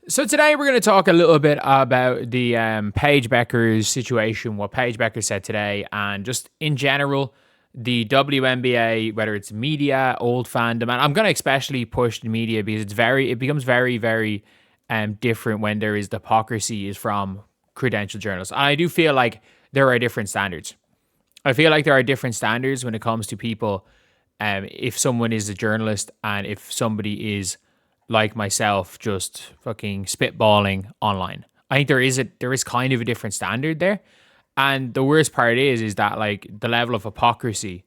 So today we're going to talk a little bit about the Paige Bueckers situation, what Paige Bueckers said today, and just in general, the WNBA, whether it's media, old fandom, and I'm going to especially push the media because it becomes very different when there is the hypocrisy is from credentialed journalists. And I do feel like there are different standards. I feel like there are different standards when it comes to people. If someone is a journalist and if somebody is like myself, just fucking spitballing online. I think there is kind of a different standard there. And the worst part is that like the level of hypocrisy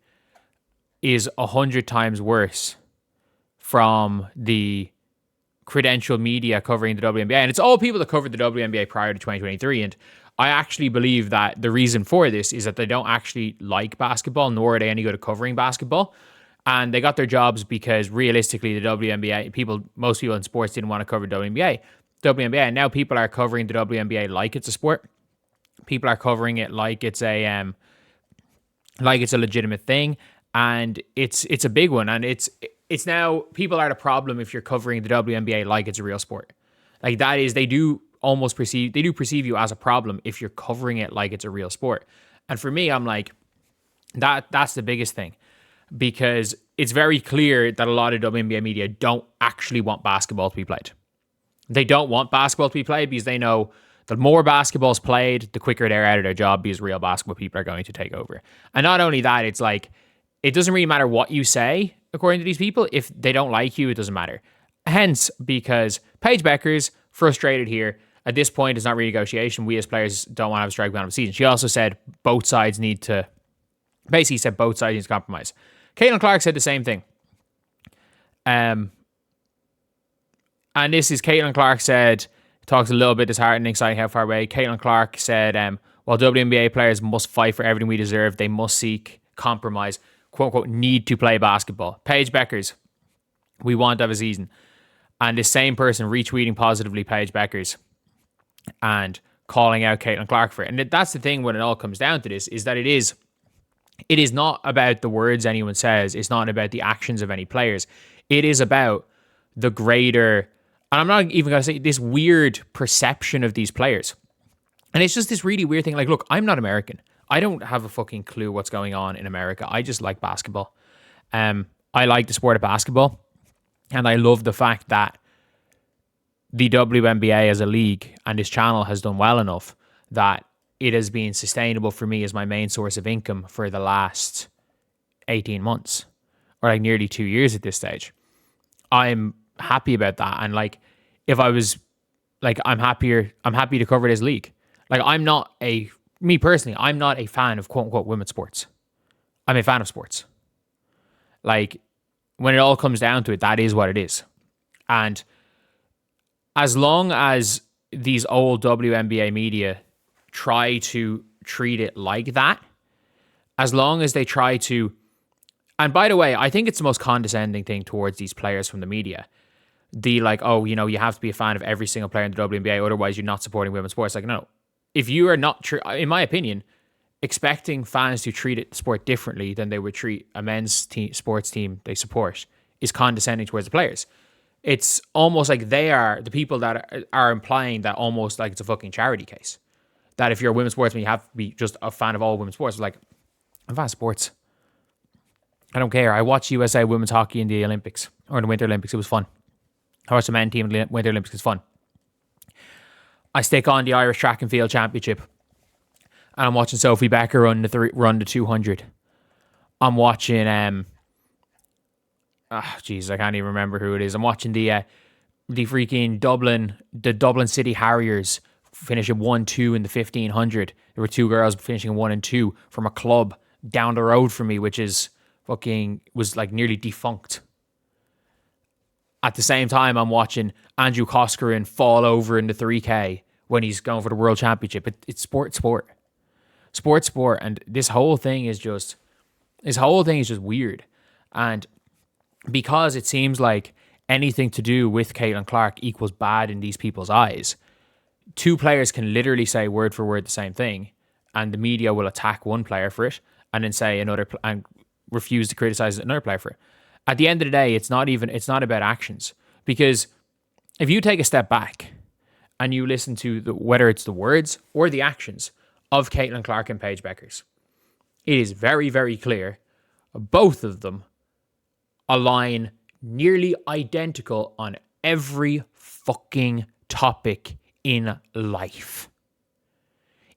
is 100 times worse from the credential media covering the WNBA. And it's all people that covered the WNBA prior to 2023. And I actually believe that the reason for this is that they don't actually like basketball, nor are they any good at covering basketball. And they got their jobs because realistically, the WNBA, most people in sports didn't want to cover WNBA. And now people are covering the WNBA like it's a sport. People are covering it like it's a legitimate thing, and it's a big one. And it's now people are the problem if you're covering the WNBA like it's a real sport. Like that is they do perceive you as a problem if you're covering it like it's a real sport. And for me, I'm like that's the biggest thing. Because it's very clear that a lot of WNBA media don't actually want basketball to be played. They don't want basketball to be played because they know the more basketball's played, the quicker they're out of their job because real basketball people are going to take over. And not only that, it's like, it doesn't really matter what you say, according to these people. If they don't like you, it doesn't matter. Hence, because Paige Bueckers, frustrated here, at this point, it's not renegotiation. We as players don't want to have a strike beyond the season. She also said both sides need to compromise. Caitlin Clark said the same thing. And this is Caitlin Clark said, talks a little bit disheartening, citing how far away. Caitlin Clark said, while WNBA players must fight for everything we deserve, they must seek compromise, quote unquote, need to play basketball. Paige Bueckers, we want to have a season. And this same person retweeting positively Paige Bueckers and calling out Caitlin Clark for it. And that's the thing when it all comes down to this, is that it is not about the words anyone says. It's not about the actions of any players. It is about the greater, and I'm not even going to say this weird perception of these players. And it's just this really weird thing. Like, look, I'm not American. I don't have a fucking clue what's going on in America. I just like basketball. I like the sport of basketball. And I love the fact that the WNBA as a league and this channel has done well enough that it has been sustainable for me as my main source of income for the last 18 months or like nearly 2 years at this stage. I'm happy about that. And like, if I was like, I'm happy to cover this league. Like me personally, I'm not a fan of quote unquote women's sports. I'm a fan of sports. Like when it all comes down to it, that is what it is. And as long as these old WNBA media try to treat it like that, as long as they try to, and by the way, I think it's the most condescending thing towards these players from the media. The like, oh, you have to be a fan of every single player in the WNBA, otherwise you're not supporting women's sports. Like, no, if you are not, in my opinion, expecting fans to treat the sport differently than they would treat a men's sports team they support is condescending towards the players. It's almost like they are the people that are implying that almost like it's a fucking charity case. That if you're a women's sportsman, you have to be just a fan of all women's sports. It's like, I'm a fan of sports. I don't care. I watched USA women's hockey in the Olympics, or in the Winter Olympics. It was fun. I watched the men's team in the Winter Olympics. It's fun. I stick on the Irish Track and Field Championship, and I'm watching Sophie Becker run the 200. I'm watching, I can't even remember who it is. I'm watching the freaking Dublin City Harriers finishing 1-2 in the 1500. There were two girls finishing 1 and 2 from a club down the road from me, which is was like nearly defunct. At the same time, I'm watching Andrew Koskarin fall over in the 3K when he's going for the world championship. It's sport. And this whole thing is just weird. And because it seems like anything to do with Caitlin Clark equals bad in these people's eyes, two players can literally say word for word the same thing, and the media will attack one player for it and then say and refuse to criticize another player for it. At the end of the day, it's not about actions, because if you take a step back and you listen to whether it's the words or the actions of Caitlin Clark and Paige Bueckers, it is very, very clear both of them align nearly identical on every fucking topic in life.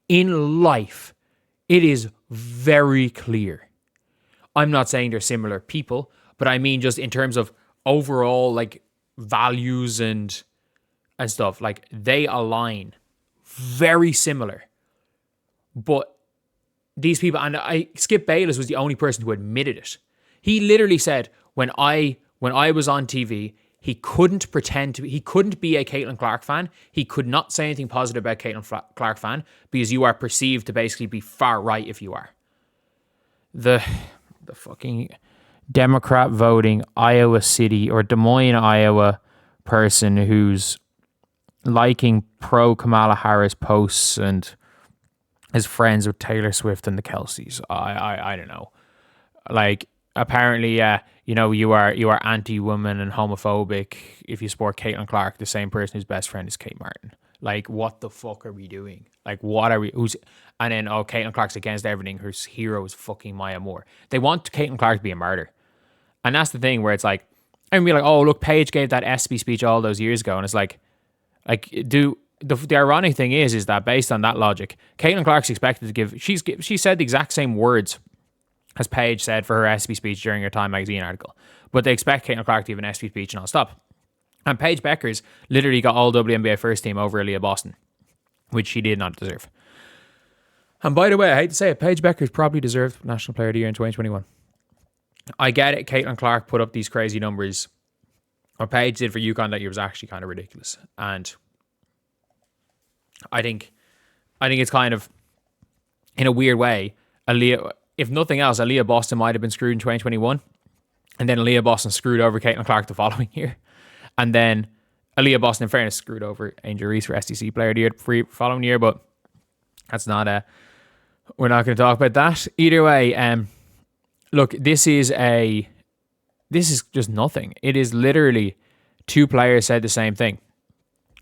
In life, it is very clear. I'm not saying they're similar people, but I mean just in terms of overall like values and stuff, like they align very similar. But these people, and Skip Bayless was the only person who admitted it. He literally said, when I was on TV, he couldn't he couldn't be a Caitlin Clark fan. He could not say anything positive about Caitlin Clark fan because you are perceived to basically be far right if you are. The fucking Democrat voting Iowa City or Des Moines, Iowa person who's liking pro Kamala Harris posts and is friends with Taylor Swift and the Kelseys. I don't know. Like, apparently, you are anti-woman and homophobic if you support Caitlin Clark, the same person whose best friend is Kate Martin. Like, what the fuck are we doing? Like, what are we? And then, Caitlin Clark's against everything. Her hero is fucking Maya Moore. They want Caitlin Clark to be a martyr. And that's the thing where it's like, and be like, oh, look, Paige gave that ESPY speech all those years ago. And it's like the ironic thing is that based on that logic, Caitlin Clark's expected to give, she said the exact same words as Paige said for her ESPY speech during her Time magazine article. But they expect Caitlin Clark to give an ESPY speech non-stop. And Paige Bueckers literally got all WNBA first team over Aaliyah Boston, which she did not deserve. And by the way, I hate to say it, Paige Bueckers probably deserved National Player of the Year in 2021. I get it, Caitlin Clark put up these crazy numbers. What Paige did for UConn that year was actually kind of ridiculous. And I think it's kind of, in a weird way, Aaliyah, if nothing else, Aaliyah Boston might have been screwed in 2021. And then Aaliyah Boston screwed over Caitlin Clark the following year. And then Aaliyah Boston, in fairness, screwed over Angel Reese for SEC Player of the Year the following year. But that's not we're not going to talk about that. Either way, look, this is just nothing. It is literally two players said the same thing.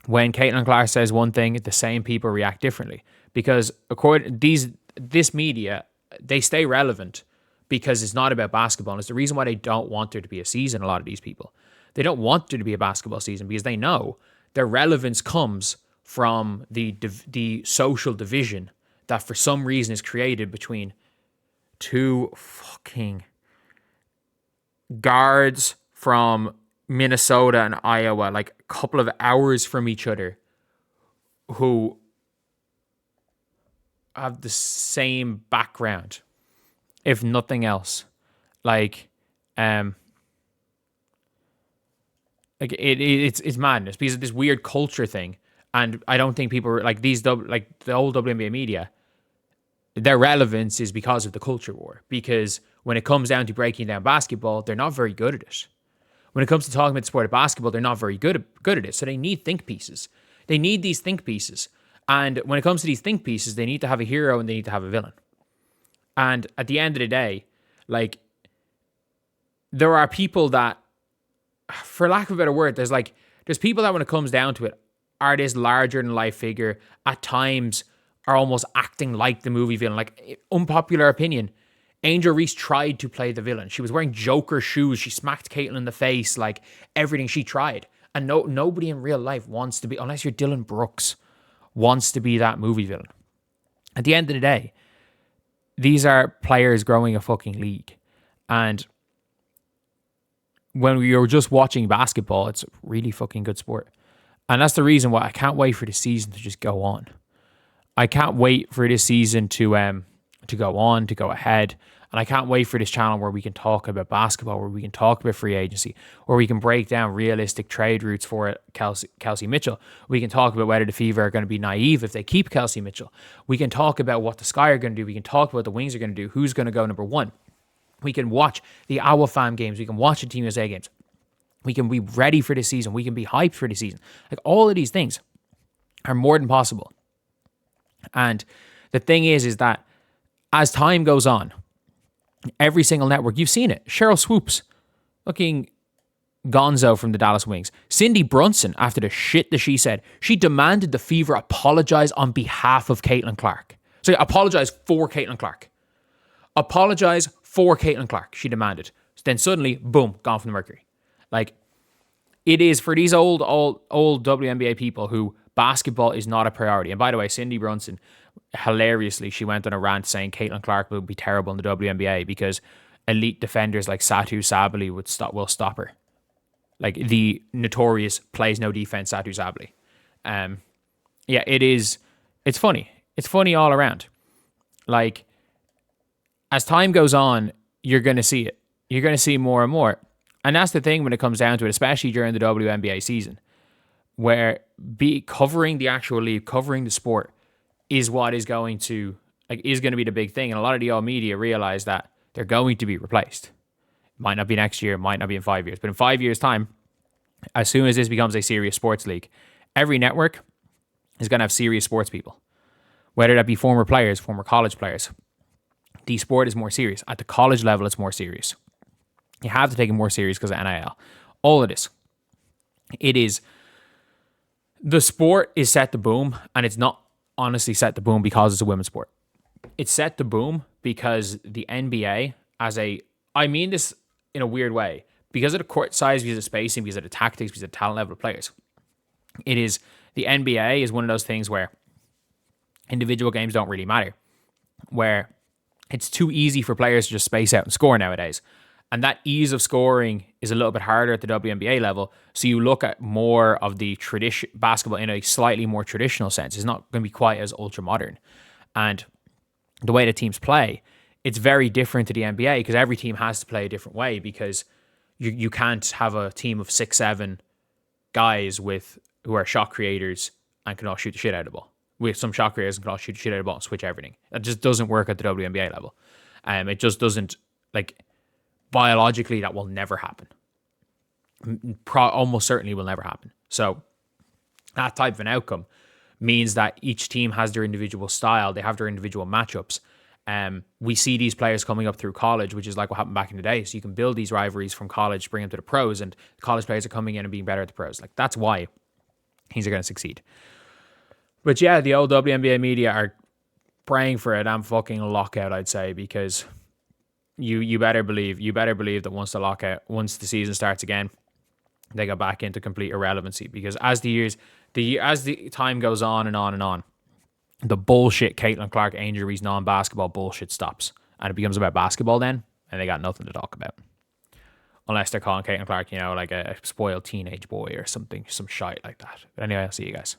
When Caitlin Clark says one thing, the same people react differently. Because this media, they stay relevant because it's not about basketball. And it's the reason why they don't want there to be a season, a lot of these people. They don't want there to be a basketball season because they know their relevance comes from the social division that for some reason is created between two fucking guards from Minnesota and Iowa, like a couple of hours from each other, who have the same background, if nothing else. It's madness because of this weird culture thing. And I don't think people like the old WNBA media, their relevance is because of the culture war. Because when it comes down to breaking down basketball, they're not very good at it. When it comes to talking about the sport of basketball, they're not very good at it. So they need think pieces. They need these think pieces. And when it comes to these think pieces, they need to have a hero and they need to have a villain. And at the end of the day, like, there are people that, for lack of a better word, there's people that when it comes down to it, are this larger than life figure, at times are almost acting like the movie villain. Like, unpopular opinion, Angel Reese tried to play the villain. She was wearing Joker shoes. She smacked Caitlin in the face, like everything she tried. And nobody in real life wants to be, unless you're Dylan Brooks, wants to be that movie villain. At the end of the day, these are players growing a fucking league. And when you're just watching basketball, it's a really fucking good sport. And that's the reason why I can't wait for the season to just go on. I can't wait for this season to go on, to go ahead. And I can't wait for this channel where we can talk about basketball, where we can talk about free agency, where we can break down realistic trade routes for Kelsey Mitchell. We can talk about whether the Fever are going to be naive if they keep Kelsey Mitchell. We can talk about what the Sky are going to do. We can talk about what the Wings are going to do, who's going to go number one. We can watch the Owl Fam games. We can watch the Team USA games. We can be ready for this season. We can be hyped for the season. Like, all of these things are more than possible. And the thing is that as time goes on, every single network, you've seen it. Cheryl Swoops, fucking Gonzo from the Dallas Wings. Cindy Brunson, after the shit that she said, she demanded the Fever apologize on behalf of Caitlin Clark. So apologize for Caitlin Clark. Apologize for Caitlin Clark, she demanded. Then suddenly, boom, gone from the Mercury. Like, it is for these old WNBA people who basketball is not a priority. And by the way, Cindy Brunson, hilariously, she went on a rant saying Caitlin Clark will be terrible in the WNBA because elite defenders like Satu Sabali will stop her. Like the notorious plays no defense Satu Sabali. Yeah, it is. It's funny. It's funny all around. Like, as time goes on, you're going to see it. You're going to see more and more. And that's the thing when it comes down to it, especially during the WNBA season, where covering the actual league, covering the sport is what is going to be the big thing. And a lot of the old media realize that they're going to be replaced. Might not be next year, might not be in 5 years. But in 5 years' time, as soon as this becomes a serious sports league, every network is going to have serious sports people. Whether that be former players, former college players. The sport is more serious. At the college level, it's more serious. You have to take it more serious because of NIL. All of this. It is... The sport is set to boom, and it's not honestly set to boom because it's a women's sport. It's set to boom because the NBA, I mean this in a weird way, because of the court size, because of spacing, because of the tactics, because of the talent level of players. The NBA is one of those things where individual games don't really matter, where it's too easy for players to just space out and score nowadays. And that ease of scoring is a little bit harder at the WNBA level. So you look at more of the basketball in a slightly more traditional sense. It's not going to be quite as ultra modern. And the way the teams play, it's very different to the NBA because every team has to play a different way because you can't have a team of 6-7 guys who are shot creators and can all shoot the shit out of the ball. With some shot creators and can all shoot the shit out of the ball and switch everything. That just doesn't work at the WNBA level. It just doesn't, biologically, that will never happen. Almost certainly will never happen. So that type of an outcome means that each team has their individual style. They have their individual matchups. We see these players coming up through college, which is like what happened back in the day. So you can build these rivalries from college, bring them to the pros, and college players are coming in and being better at the pros. That's why things are going to succeed. But yeah, the old WNBA media are praying for a damn fucking lockout, I'd say, because you better believe that once the season starts again, they go back into complete irrelevancy. Because as the time goes on and on and on, the bullshit Caitlin Clark, Angel Reese, non-basketball bullshit stops. And it becomes about basketball then, and they got nothing to talk about. Unless they're calling Caitlin Clark, like a spoiled teenage boy or something, some shite like that. But anyway, I'll see you guys.